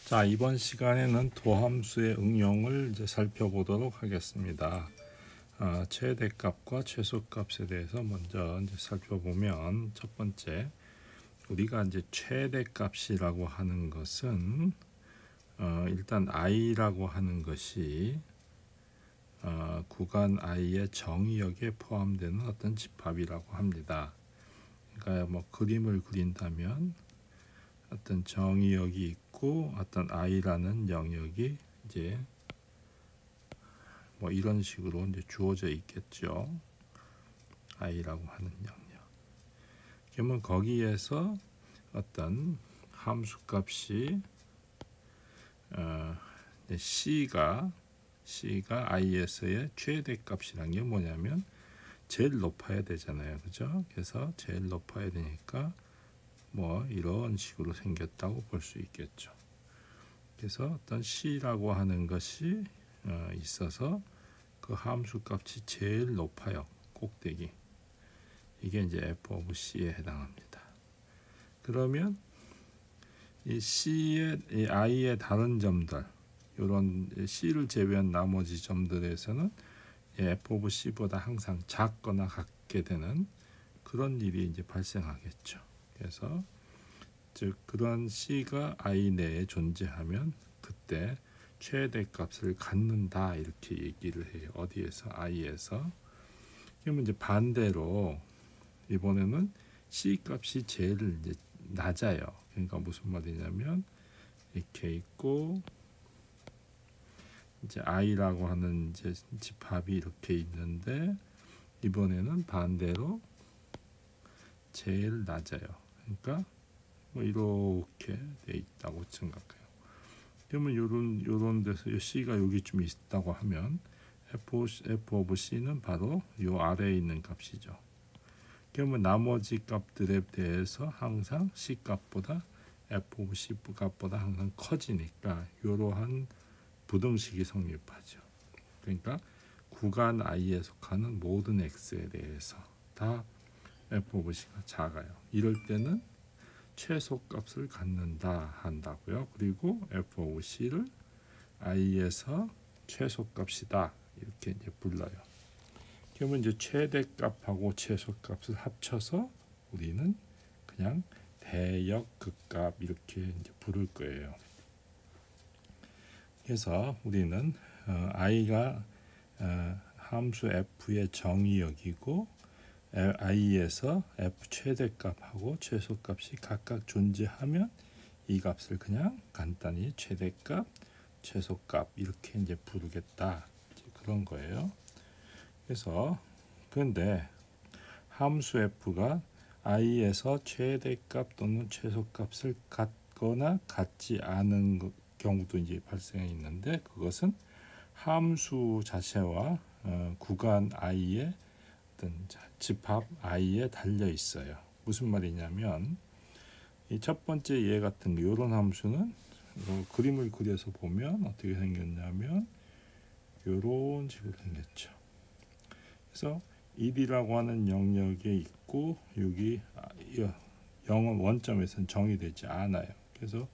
자, 이번 시간에는 도함수의 응용을 이제 살펴보도록 하겠습니다. 최대값과 최소값에 대해서 먼저 이제 살펴보면, 첫 번째, 우리가 이제 최대값이라고 하는 것은 일단 i라고 하는 것이 구간 i의 정의역에 포함되는 어떤 집합이라고 합니다. 그러니까 뭐 그림을 그린다면 어떤 정의역이 있고 어떤 i라는 영역이 이제 뭐 이런 식으로 이제 주어져 있겠죠. i라고 하는 영역. 그러면 거기에서 어떤 함수값이 c가 i에서의 최대값이란 게 뭐냐면 제일 높아야 되잖아요, 그죠? 그래서 제일 높아야 되니까 뭐 이런 식으로 생겼다고 볼 수 있겠죠. 그래서 어떤 c라고 하는 것이 있어서 그 함수값이 제일 높아요, 꼭대기. 이게 이제 f of c에 해당합니다. 그러면 이 c의 이 i의 다른 점들, 이런 c를 제외한 나머지 점들에서는 f of c보다 항상 작거나 같게 되는 그런 일이 이제 발생하겠죠. 그래서 즉 그런 c가 i 내에 존재하면 그때 최대값을 갖는다, 이렇게 얘기를 해요. 어디에서? i에서. 그러면 이제 반대로 이번에는 c 값이 제일 이제 낮아요. 그러니까 무슨 말이냐면 이렇게 있고 이제 i라고 하는 이제 집합이 이렇게 있는데 이번에는 반대로 제일 낮아요. 그러니까 뭐 이렇게 돼 있다고 생각해요. 그러면 요런 데서 c가 여기 좀 있다고 하면 f of c는 바로 요 아래에 있는 값이죠. 그러면 나머지 값들에 대해서 항상 c 값보다 f of c 값보다 항상 커지니까 이러한 부등식이 성립하죠. 그러니까 구간 i에 속하는 모든 x에 대해서 다 f of c가 작아요. 이럴 때는 최소값을 갖는다 한다고요. 그리고 f of c를 i에서 최소값이다, 이렇게 이제 불러요. 그러면 이제 최대값하고 최소값을 합쳐서 우리는 그냥 대역극값 이렇게 이제 부를 거예요. 그래서 우리는 i가 함수 f의 정의역이고 i에서 f 최대값하고 최소값이 각각 존재하면 이 값을 그냥 간단히 최대값, 최소값 이렇게 이제 부르겠다, 이제 그런 거예요. 그래서 그런데 함수 f가 i에서 최대값 또는 최소값을 갖거나 갖지 않은 경우도 이제 발생해 있는데, 그것은 함수 자체와 구간 i의 어떤 집합 i에 달려 있어요. 무슨 말이냐면 이 첫 번째 예 같은 이런 함수는 그림을 그려서 보면 어떻게 생겼냐면 이런 식으로 생겼죠. 그래서 1이라고 하는 영역에 있고 여기 0은 원점에서는 정의되지 않아요. 그래서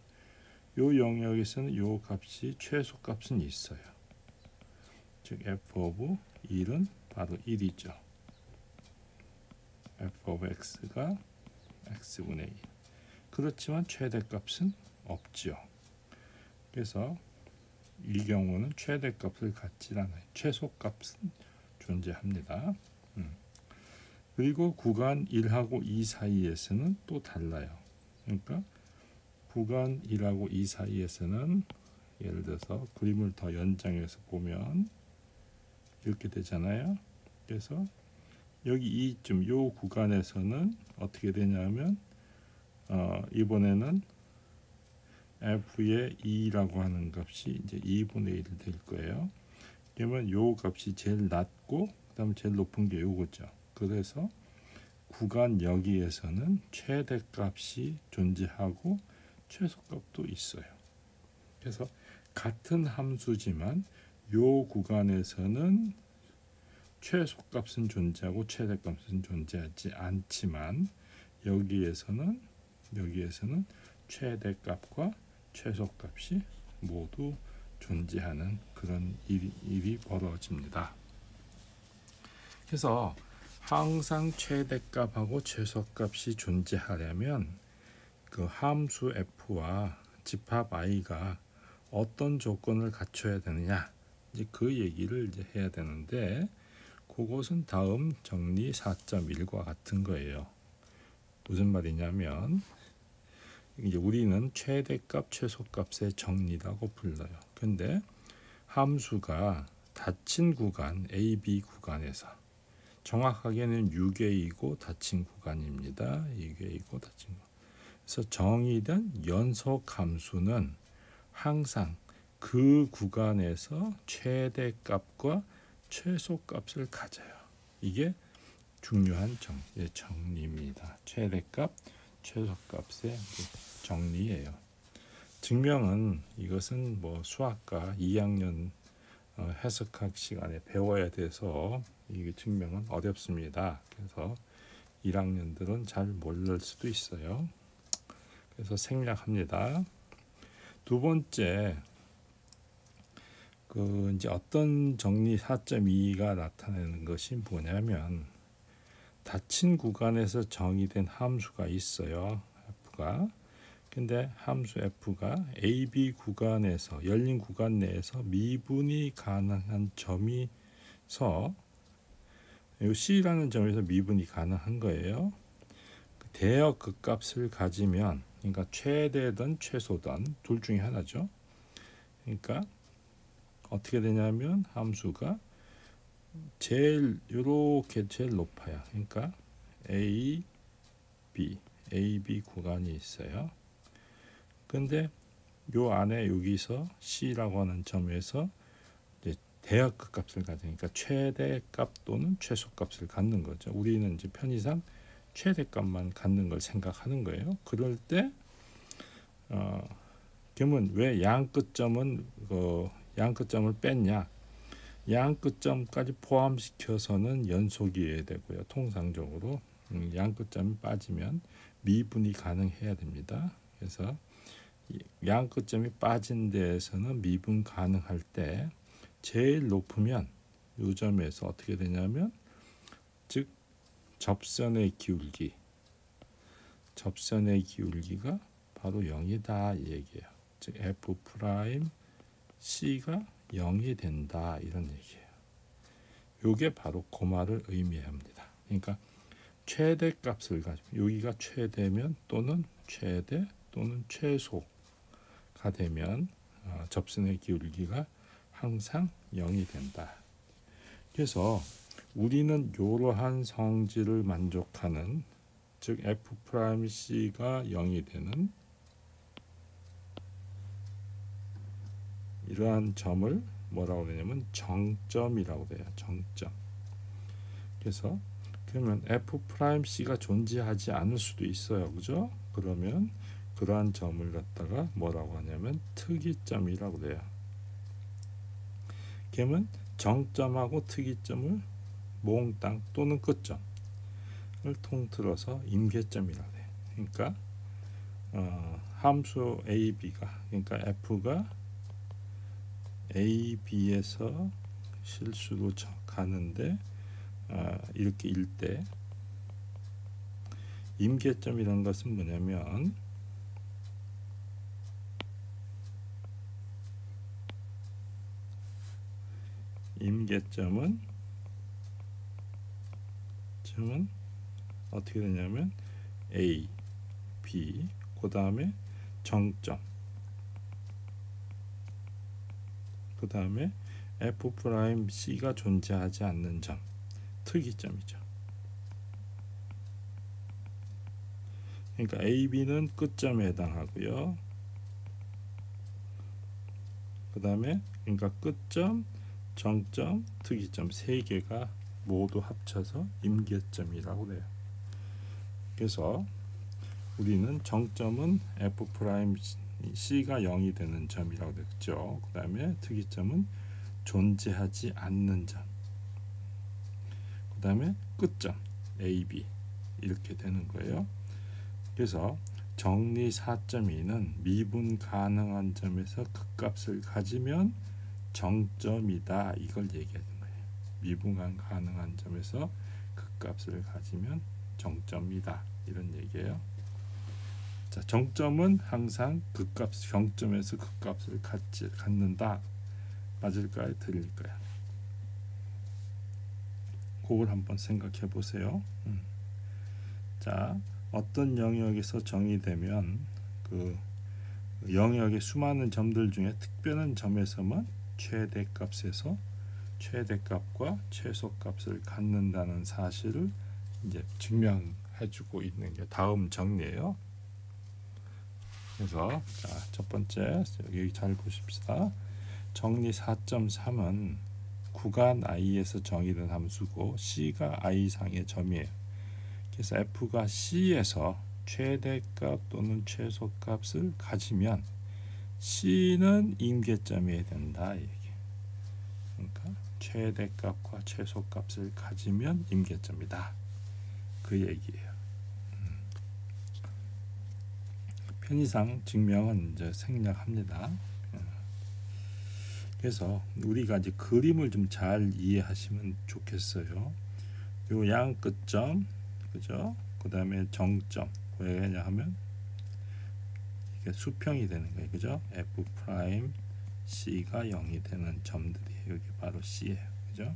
이 영역에서는 이 값이 최소값은 있어요. 즉 f of 1은 바로 1이죠. f of x가 x분의 1. 그렇지만 최대값은 없죠. 그래서 이 경우는 최대값을 갖지 않아요. 최소값은 존재합니다. 그리고 구간 1하고 2 사이에서는 또 달라요. 그러니까 구간 1하고 2 사이에서는 예를 들어서 그림을 더 연장해서 보면 이렇게 되잖아요. 그래서 여기 이쯤 요 구간에서는 어떻게 되냐면 이번에는 f의 2라고 하는 값이 이제 2분의 1 될 거예요. 그러면 요 값이 제일 낮고 그다음에 제일 높은 게 요거죠. 그래서 구간 여기에서는 최대값이 존재하고 최소값도 있어요. 그래서 같은 함수지만 요 구간에서는 최소값은 존재하고 최대값은 존재하지 않지만 여기에서는 최대값과 최소값이 모두 존재하는 그런 일이 벌어집니다. 그래서 항상 최대값하고 최소값이 존재하려면 그 함수 f와 집합 i가 어떤 조건을 갖춰야 되느냐, 이제 그 얘기를 이제 해야 되는데, 그것은 다음 정리 4.1과 같은 거예요. 무슨 말이냐면, 이제 우리는 최대값, 최소값의 정리라고 불러요. 근데 함수가 닫힌 구간, A, B 구간에서, 정확하게는 유괴이고 닫힌 구간입니다. 유괴이고 닫힌 구간. 그래서 정의된 연속 함수는 항상 그 구간에서 최대값과 최소값을 가져요. 이게 중요한 정리입니다. 최대값, 최소값의 정리예요. 증명은 이것은 뭐 수학과 2학년 해석학 시간에 배워야 돼서 이게 증명은 어렵습니다. 그래서 1학년들은 잘 모를 수도 있어요. 그래서 생략합니다. 두 번째, 그 이제 어떤 정리 4.2가 나타내는 것이 뭐냐면, 닫힌 구간에서 정의된 함수가 있어요. f가. 근데 함수 f가 A, B 구간에서, 열린 구간 내에서 미분이 가능한 점이서, 이 C라는 점에서 미분이 가능한 거예요. 대역 그 값을 가지면, 그러니까 최대든 최소든 둘 중에 하나죠. 그러니까 어떻게 되냐면 함수가 이렇게 제일 높아요. 그러니까 A, B 구간이 있어요. 근데 요 안에 여기서 C라고 하는 점에서 이제 대역 그 값을 가지니까 최대값 또는 최소값을 갖는 거죠. 우리는 이제 편의상 최대값만 갖는 걸 생각하는 거예요. 그럴 때 그러면 왜 양끝점을 뺐냐? 양끝점까지 포함시켜서는 연속이어야 되고요. 통상적으로 양끝점이 빠지면 미분이 가능해야 됩니다. 그래서 양끝점이 빠진 데에서는 미분 가능할 때 제일 높으면 이 점에서 어떻게 되냐면, 즉 접선의 기울기가 바로 0이다 이 얘기예요. 즉 f 프라임 c가 0이 된다 이런 얘기예요. 이게 바로 그 말을 의미합니다. 그러니까 최대값을 가지고, 여기가 최대면 또는 최대 또는 최소가 되면 접선의 기울기가 항상 0이 된다. 그래서 우리는 이러한 성질을 만족하는, 즉 f 프라임 c가 0이 되는 이러한 점을 뭐라고 그러냐면 정점이라고 해요. 정점. 그래서 그러면 f 프라임 c가 존재하지 않을 수도 있어요. 그죠? 그러면 그러한 점을 갖다가 뭐라고 하냐면 특이점이라고 그래요. 그러면 정점하고 특이점을 몽땅 또는 끝점을 통틀어서 임계점이라고 해요. 그러니까 함수 a, b가, 그러니까 f가 a, b에서 실수로 가는데 이렇게 일 때, 임계점이라는 것은 뭐냐면 임계점은 어떻게 되냐면 A, B, 그 다음에 정점, 그 다음에 f 프라임 c가 존재하지 않는 점, 특이점이죠. 그러니까 A, B는 끝점에 해당하고요. 그 다음에 그러니까 끝점, 정점, 특이점 세 개가 모두 합쳐서 임계점이라고 해요. 그래서 우리는 정점은 f 프라임 c가 0이 되는 점이라고 했죠. 그 다음에 특이점은 존재하지 않는 점, 그 다음에 끝점 A, B 이렇게 되는 거예요. 그래서 정리 4.2는 미분 가능한 점에서 극값을 가지면 정점이다, 이걸 얘기하는 거예요. 미분 가능한 점에서 극값을 가지면 정점이다, 이런 얘기예요. 자, 정점은 항상 극값, 정점에서 극값을 갖는다. 맞을까요? 틀릴까요? 그걸 한번 생각해 보세요. 자, 어떤 영역에서 정의되면 그 영역의 수많은 점들 중에 특별한 점에서만 최대값에서 최대값과 최소값을 갖는다는 사실을 이제 증명해주고 있는 게 다음 정리예요. 그래서 자, 첫 번째 여기 잘 보십시다. 정리 4.3은 구간 i에서 정의된 함수고 c가 i 상의 점이에요. 그래서 f가 c에서 최대값 또는 최소값을 가지면 c는 임계점이어야 된다, 이게. 그러니까 최대값과 최소값을 가지면 임계점이다, 그 얘기예요. 편의상 증명은 이제 생략합니다. 그래서 우리가 이제 그림을 좀 잘 이해하시면 좋겠어요. 요 양 끝점, 그죠? 그 다음에 정점, 왜 왜냐하면 이게 수평이 되는 거예요, 그죠? f 프라임 c가 0이 되는 점들이에요. 여기 바로 c예요, 그죠?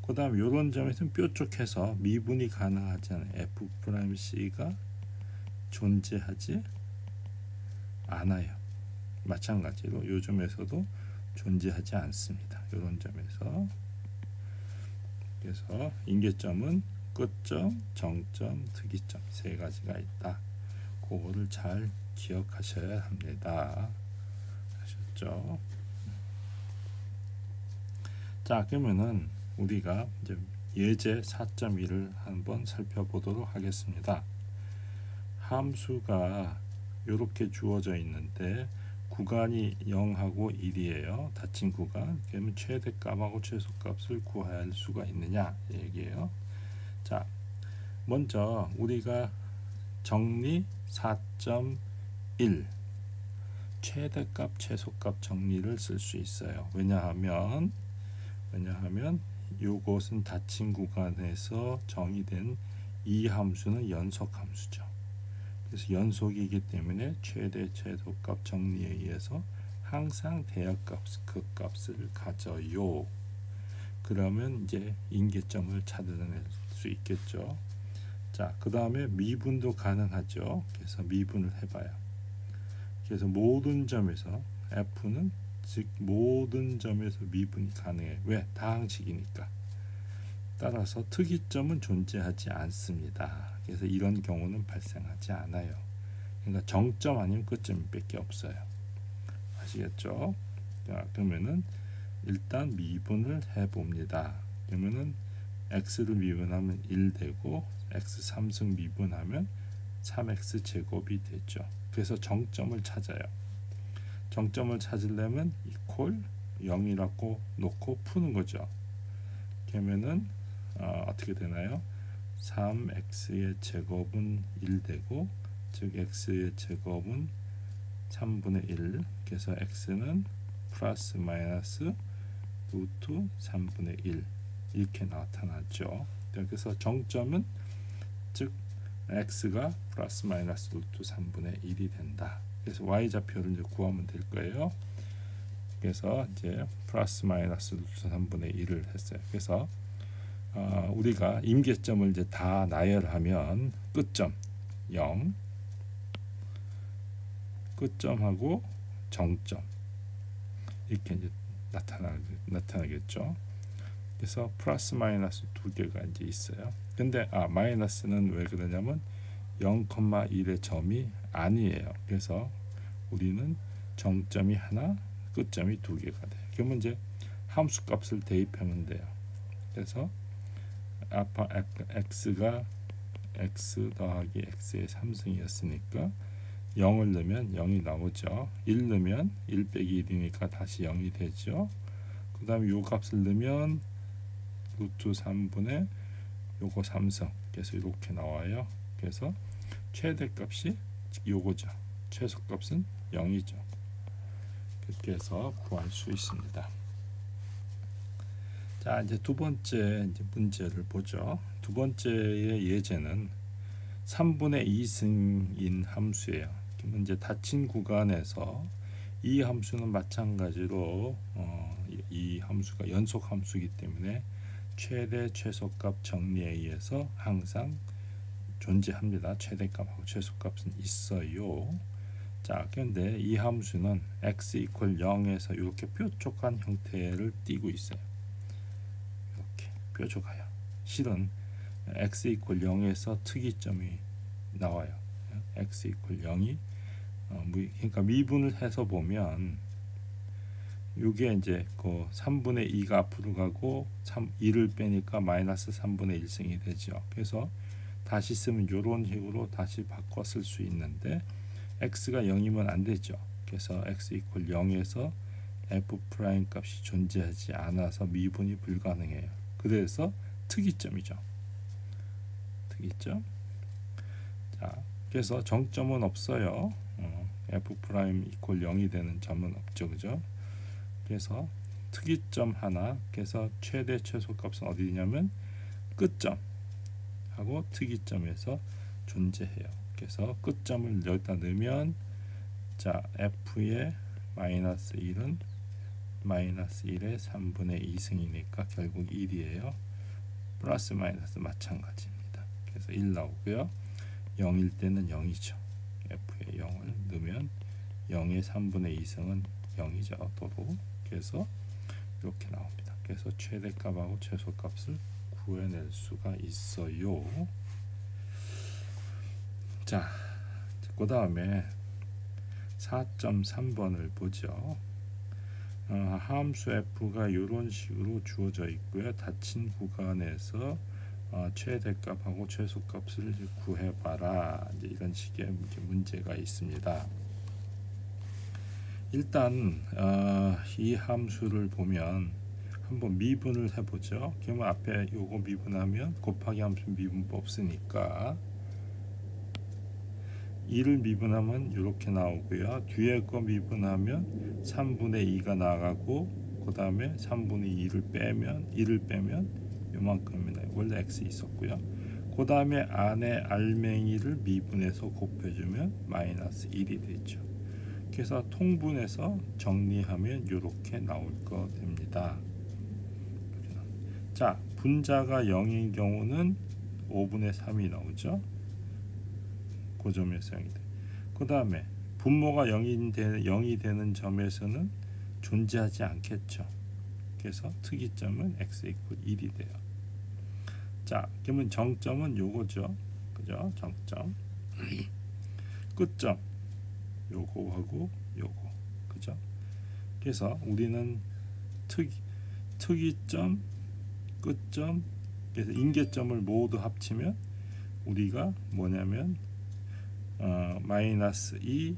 그 다음 요런 점에서는 뾰족해서 미분이 가능하지 않아요. f 프라임 c가 존재하지 않아요. 마찬가지로 요 점에서도 존재하지 않습니다. 이런 점에서. 그래서 임계점은 끝점, 정점, 특이점 세 가지가 있다. 그거를 잘 기억하셔야 합니다. 아셨죠? 자, 그러면은 우리가 이제 예제 4.1을 한번 살펴보도록 하겠습니다. 함수가 이렇게 주어져 있는데 구간이 0하고 1이에요. 닫힌 구간. 그러면 최대값하고 최소값을 구할 수가 있느냐 얘기예요. 자, 먼저 우리가 정리 4.1 최대값 최소값 정리를 쓸 수 있어요. 왜냐하면 이것은 닫힌 구간에서 정의된 이 함수는 연속 함수죠. 그래서 연속이기 때문에 최대 최소값 정리에 의해서 항상 대역값 그 값을 가져요. 그러면 이제 임계점을 찾아낼 수 있겠죠. 자, 그 다음에 미분도 가능하죠. 그래서 미분을 해봐요. 그래서 모든 점에서 f는 즉 모든 점에서 미분이 가능해요. 왜? 다항식이니까. 따라서 특이점은 존재하지 않습니다. 그래서 이런 경우는 발생하지 않아요. 그러니까 정점 아니면 끝점밖에 없어요. 아시겠죠? 자, 그러면은 일단 미분을 해봅니다. 그러면은 x를 미분하면 1 되고 x 3승 미분하면 3x 제곱이 되죠. 그래서 정점을 찾아요. 정점을 찾으려면 이퀄 0이라고 놓고 푸는 거죠. 그러면은 어떻게 되나요? 3x의 제곱은 1 되고 즉 x의 제곱은 3분의 1. 그래서 x는 플러스 마이너스 루트 3분의 1 이렇게 나타났죠. 그래서 정점은 즉 x가 플러스 마이너스 루트 3분의 1이 된다. 그래서 y좌표를 이제 구하면 될 거예요. 그래서 이제 플러스 마이너스 루트 3분의 1을 했어요. 그래서 우리가 임계점을 이제 다 나열하면 끝점 0, 끝점하고 정점 이렇게 이제 나타나겠죠. 그래서 플러스 마이너스 두 개가 이제 있어요. 근데 마이너스는 왜 그러냐면 0,1의 점이 아니에요. 그래서 우리는 정점이 하나, 끝점이 두 개가 돼요. 그러면 이제 함수 값을 대입하면 돼요. 그래서 아파 x가 x 더하기 x의 3승이었으니까 0을 넣으면 0이 나오죠. 1 넣으면 1 빼기 1이니까 다시 0이 되죠. 그 다음에 요 값을 넣으면 루트 3분의 요거 3승. 그래서 이렇게 나와요. 그래서 최대값이 요거죠. 최소값은 0이죠. 그렇게 해서 구할 수 있습니다. 자, 이제 두 번째 문제를 보죠. 두 번째의 예제는 3분의 2승인 함수예요. 그러면 이제 닫힌 구간에서 이 함수는 마찬가지로 이 함수가 연속 함수이기 때문에 최대 최소값 정리에 의해서 항상 존재합니다. 최대값하고 최소값은 있어요. 자, 그런데 이 함수는 x = 0에서 이렇게 뾰족한 형태를 띠고 있어요. 이렇게 뾰족해요. 실은 x = 0에서 특이점이 나와요. x = 0이 그러니까 미분을 해서 보면 이게 이제 그 3분의 2가 앞으로 가고 2를 빼니까 마이너스 3분의 1승이 되죠. 그래서 다시 쓰면 이런 식으로 다시 바꿔 쓸 수 있는데 x가 0이면 안 되죠. 그래서 x = 0에서 f' 값이 존재하지 않아서 미분이 불가능해요. 그래서 특이점이죠. 특이점. 자, 그래서 정점은 없어요. f' = 0이 되는 점은 없죠, 그죠? 그래서 특이점 하나. 그래서 최대 최소값은 어디냐면 끝점 하고 특이점에서 존재해요. 그래서 끝점을 여기다 넣으면 자, f의 마이너스 1은 마이너스 1의 3분의 2승이니까 결국 1이에요. 플러스 마이너스 마찬가지입니다. 그래서 1 나오고요. 0일 때는 0이죠. f에 0을 넣으면 0의 3분의 2승은 0이죠. 도로. 그래서 이렇게 나옵니다. 그래서 최대값하고 최소값을 구해낼 수가 있어요. 자, 그 다음에 4.3번을 보죠. 함수 f가 이런 식으로 주어져 있고요. 닫힌 구간에서 최대값하고 최소값을 구해봐라. 이제 이런 식의 문제가 있습니다. 일단 이 함수를 보면 한번 미분을 해보죠. 그러면 앞에 요거 미분하면 곱하기 함수 미분법 쓰니까 2를 미분하면 이렇게 나오고요. 뒤에 거 미분하면 3분의 2가 나가고 그 다음에 3분의 2를 빼면 1을 빼면 요만큼입니다. 원래 x 있었고요. 그 다음에 안에 알맹이를 미분해서 곱해주면 마이너스 1이 되죠. 그래서 통분해서 정리하면 이렇게 나올 거 됩니다. 자, 분자가 0인 경우는 5분의 3이 나오죠. 그 점에서 0이 돼. 그 다음에 분모가 0이 되는 점에서는 존재하지 않겠죠. 그래서 특이점은 x = 1이 돼요. 자, 그러면 정점은 요거죠. 그죠? 정점. 끝점 요거하고 요거. 그죠? 그래서 우리는 특이점, 끝점, 그래서 인계점을 모두 합치면 우리가 뭐냐면 마이너스 2,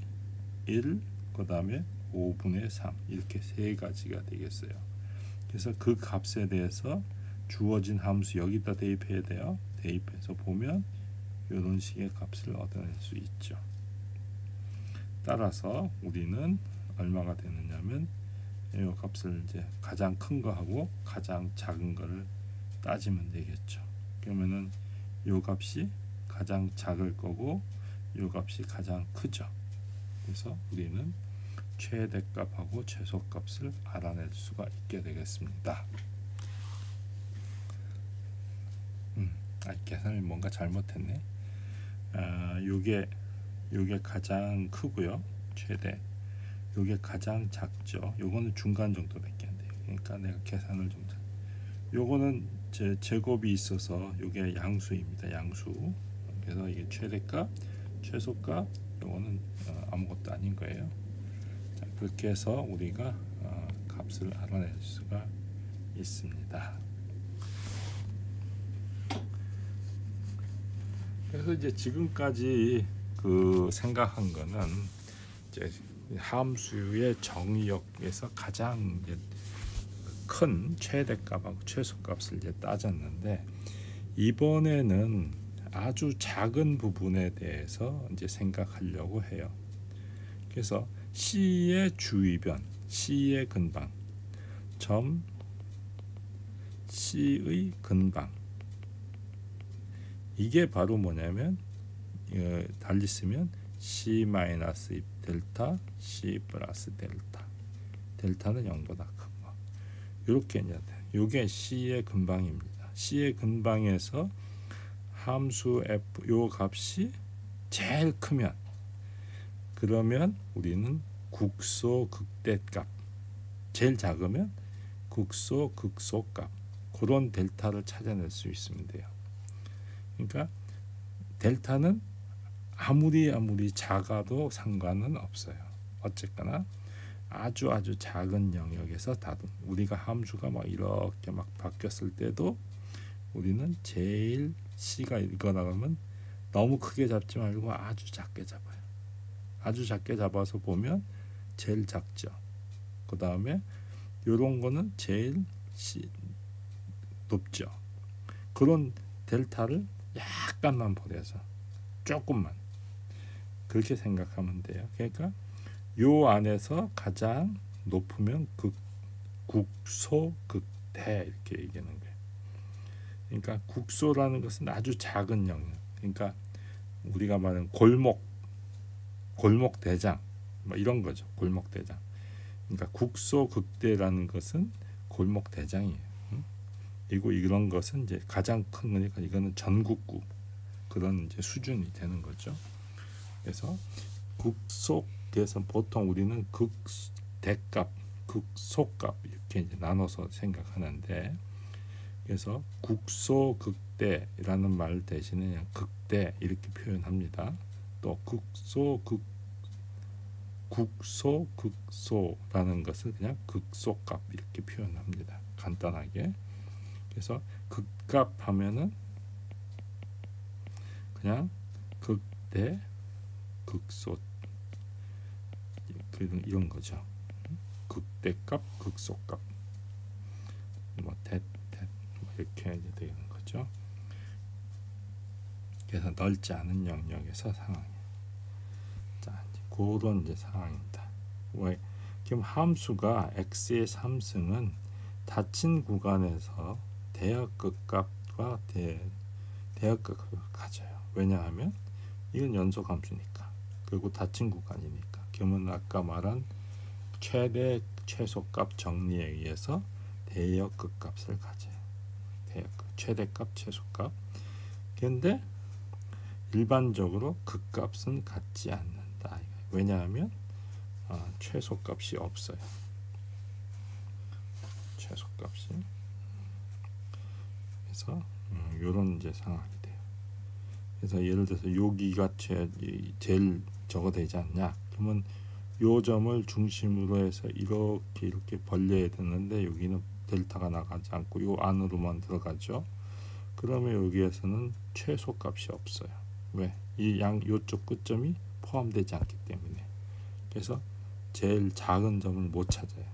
1, 그 다음에 5분의 3 이렇게 세 가지가 되겠어요. 그래서 그 값에 대해서 주어진 함수 여기다 대입해야 돼요. 대입해서 보면 이런 식의 값을 얻어낼 수 있죠. 따라서 우리는 얼마가 되느냐면 이 값을 이제 가장 큰 거하고 가장 작은 거를 따지면 되겠죠. 그러면은 이 값이 가장 작을 거고 이 값이 가장 크죠. 그래서 우리는 최대값하고 최소값을 알아낼 수가 있게 되겠습니다. 계산을 뭔가 잘못했네. 요게 가장 크고요. 최대. 요게 가장 작죠. 요거는 중간 정도밖에 안 돼요. 그러니까 내가 계산을 좀 요거는 제곱이 있어서 요게 양수입니다. 양수. 그래서 이게 최대값, 최소값, 요거는 아무것도 아닌 거예요. 자, 그렇게 해서 우리가 값을 알아낼 수가 있습니다. 그래서 이제 지금까지 생각한 거는 이제 함수의 정의역에서 가장 이제 큰 최대값하고 최소값을 이제 따졌는데 이번에는 아주 작은 부분에 대해서 이제 생각하려고 해요. 그래서 C의 주위변, C의 근방, 점 C의 근방, 이게 바로 뭐냐면 달리 쓰면 C 마이너스 델타, C 플러스 델타, 델타는 0보다 큰 거, 이렇게 이제 이게 C의 근방입니다. C의 근방에서 함수 f 요 값이 제일 크면, 그러면 우리는 국소 극대값, 제일 작으면 국소 극소값, 그런 델타를 찾아낼 수 있으면 돼요. 그러니까 델타는 아무리 작아도 상관은 없어요. 어쨌거나 아주 작은 영역에서 다듬, 우리가 함수가 막 이렇게 막 바뀌었을 때도 우리는 제일 C가 이거라 그러면 너무 크게 잡지 말고 아주 작게 잡아요. 아주 작게 잡아서 보면 제일 작죠. 그 다음에 이런 거는 제일 높죠. 그런 델타를 약간만 버려서 조금만 그렇게 생각하면 돼요. 그러니까 요 안에서 가장 높으면 국소 극대 이렇게 얘기하는 거예요. 그러니까 국소라는 것은 아주 작은 영역, 그러니까 우리가 말하는 골목 대장 뭐 이런 거죠. 골목 대장. 그러니까 국소 극대라는 것은 골목 대장이에요. 그리고 이런 것은 이제 가장 큰 거니까 이거는 전국구 그런 이제 수준이 되는 거죠. 그래서 극속에서 보통 우리는 극대값, 극소값 이렇게 이제 나눠서 생각하는데, 그래서 국소 극대라는 말 대신에 그냥 극대 이렇게 표현합니다. 또 국소 극소라는 것을 그냥 극소값 이렇게 표현합니다. 간단하게. 그래서 극값 하면은 그냥 극대 극소 이런 거죠. 극대값 극소값 뭐 대 이렇게 이제 되는 거죠. 그래서 넓지 않은 영역에서 상황이. 자, 이제 그런 이제 상황입니다. 왜? 지금 함수가 x의 3승은 닫힌 구간에서 대역극값과 대역극을 가져요. 왜냐하면 이건 연속 함수니까, 그리고 닫힌 구간이니까. 그러면 아까 말한 최대 최소값 정리에 의해서 대역극값을 가져요. 최대값 최소값. 그런데 일반적으로 극값은 갖지 않는다. 왜냐하면 최소값이 없어요. 최소값이. 그래서 이런 이제 상황이 돼요. 그래서 예를 들어서 여기가 제일 저거 되지 않냐? 그러면 요 점을 중심으로 해서 이렇게 벌려야 되는데 여기는 델타가 나가지 않고 요 안으로만 들어가죠. 그러면 여기에서는 최소값이 없어요. 왜? 이 요쪽 끝점이 포함되지 않기 때문에. 그래서 제일 작은 점을 못 찾아요.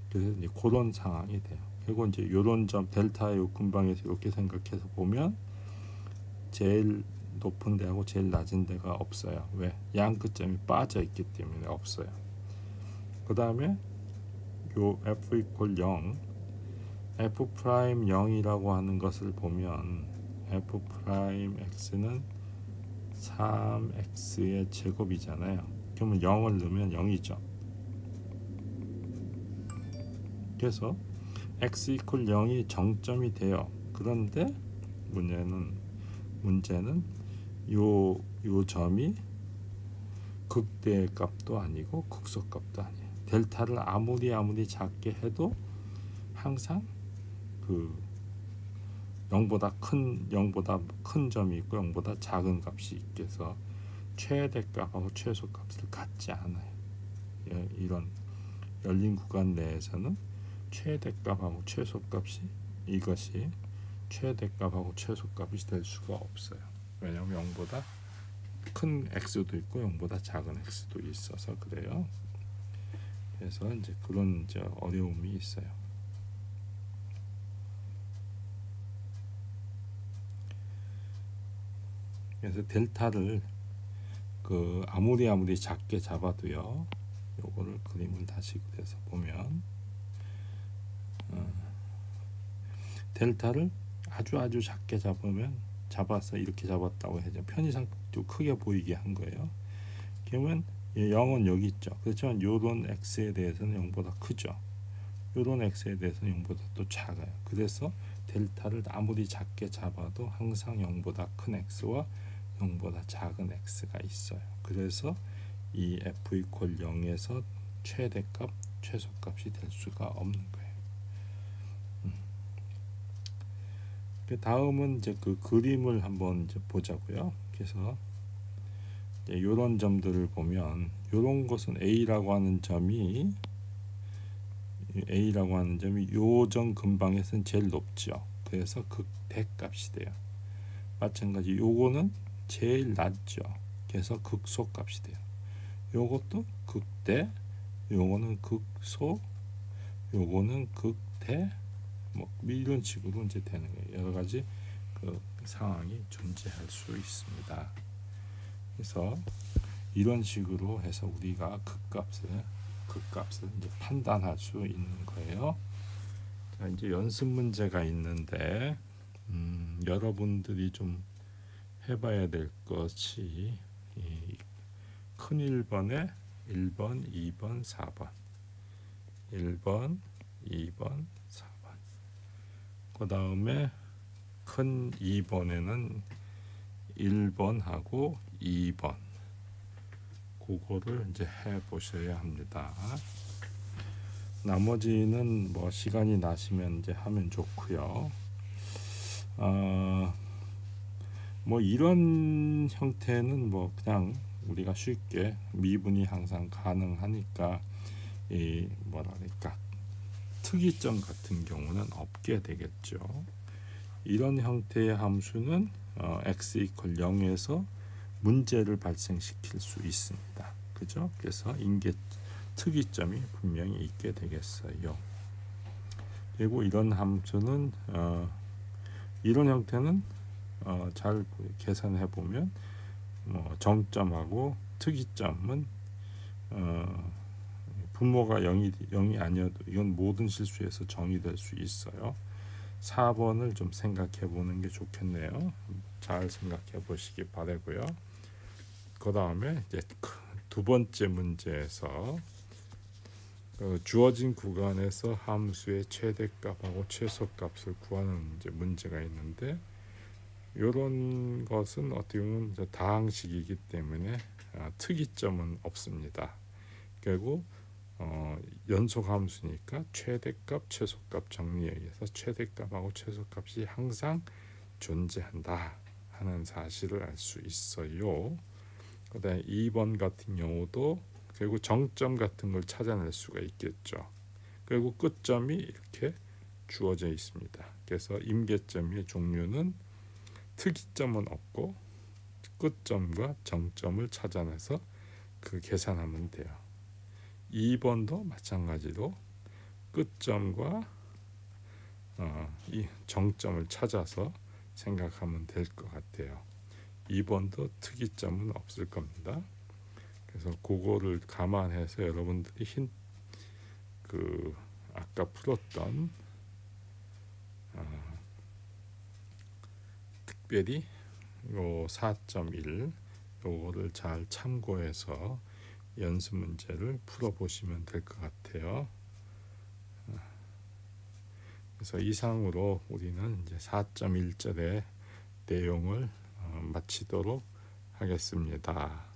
그래서 이제 그런 상황이 돼요. 그리고 이제 요런 점 델타의 요 근방에서 이렇게 생각해서 보면 제일 높은 데하고 제일 낮은 데가 없어요. 왜? 양 끝점이 빠져 있기 때문에 없어요. 그 다음에 요 f = 0, f 프라임 0이라고 하는 것을 보면 f 프라임 x는 3x의 제곱이잖아요. 그러면 0을 넣으면 0이죠. 그래서 x = 0이 정점이 돼요. 그런데 문제는 요 점이 극대의 값도 아니고 극소값도 아니에요. 델타를 아무리 작게 해도 항상 그 0보다 큰 점이 있고 0보다 작은 값이 있어서 최대값하고 최소값을 갖지 않아요. 이런 열린 구간 내에서는 최대값하고 최소값이 이것이 최대값하고 최소값이 될 수가 없어요. 왜냐하면 0보다 큰 x도 있고 0보다 작은 x도 있어서 그래요. 그래서 이제 그런 이제 어려움이 있어요. 그래서 델타를 그 아무리 작게 잡아도요. 요거를 그림을 다시 그려서 보면 델타를 아주 작게 잡아서 이렇게 잡았다고 해서 편의상 좀 크게 보이게 한 거예요. 그러면 0은 여기 있죠. 그렇지만 요런 x에 대해서는 0보다 크죠. 요런 x에 대해서는 0보다 또 작아요. 그래서 델타를 아무리 작게 잡아도 항상 0보다 큰 x와 0보다 작은 x가 있어요. 그래서 이 f 이퀄 0에서 최대값, 최소값이 될 수가 없는 거예요. 그 다음은 이제 그 그림을 한번 이제 보자고요. 그래서 이런 점들을 보면 이런 것은 A라고 하는 점이 요점 근방에서는 제일 높죠. 그래서 극대값이 돼요. 마찬가지 요거는 제일 낮죠. 그래서 극소값이 돼요. 요것도 극대, 요거는 극소, 요거는 극대, 뭐 이런 식으로 이제 되는 거예요. 여러 가지 그 상황이 존재할 수 있습니다. 그래서 이런 식으로 해서 우리가 극값을 이제 판단할 수 있는 거예요. 자, 이제 연습 문제가 있는데 여러분들이 좀 해봐야 될 것이 큰 1번에 1번, 2번, 4번 1번, 2번, 4번 그 다음에 큰 2번에는 1번하고 2번 그거를 이제 해 보셔야 합니다. 나머지는 뭐 시간이 나시면 이제 하면 좋고요. 뭐 이런 형태는 뭐 그냥 우리가 쉽게 미분이 항상 가능하니까 이 뭐랄까 특이점 같은 경우는 없게 되겠죠. 이런 형태의 함수는 x 이퀄 0에서 문제를 발생시킬 수 있습니다. 그죠? 그래서 특이점이 분명히 있게 되겠어요. 그리고 이런 함수는 이런 형태는 잘 계산해 보면 정점하고 특이점은 분모가 0이 아니어도 이건 모든 실수에서 정의될 수 있어요. 4번을 좀 생각해 보는 게 좋겠네요. 잘 생각해 보시기 바라고요. 그 다음에 이제 두 번째 문제에서 주어진 구간에서 함수의 최대값하고 최소값을 구하는 이제 문제가 있는데 이런 것은 어떻게 보면 다항식이기 때문에 특이점은 없습니다. 결국 연속 함수니까 최대값, 최소값 정리에 의해서 최대값하고 최소값이 항상 존재한다 하는 사실을 알 수 있어요. 그다음에 2번 같은 경우도 결국 정점 같은 걸 찾아낼 수가 있겠죠. 그리고 끝점이 이렇게 주어져 있습니다. 그래서 임계점의 종류는 특이점은 없고 끝점과 정점을 찾아내서 그 계산하면 돼요. 2번도 마찬가지로 끝점과 이 정점을 찾아서 생각하면 될 것 같아요. 2번도 특이점은 없을 겁니다. 그래서 그거를 감안해서 여러분들이 아까 풀었던 특별히 요 4.1 요거를 잘 참고해서 연습 문제를 풀어보시면 될 것 같아요. 그래서 이상으로 우리는 이제 4.1절의 내용을 마치도록 하겠습니다.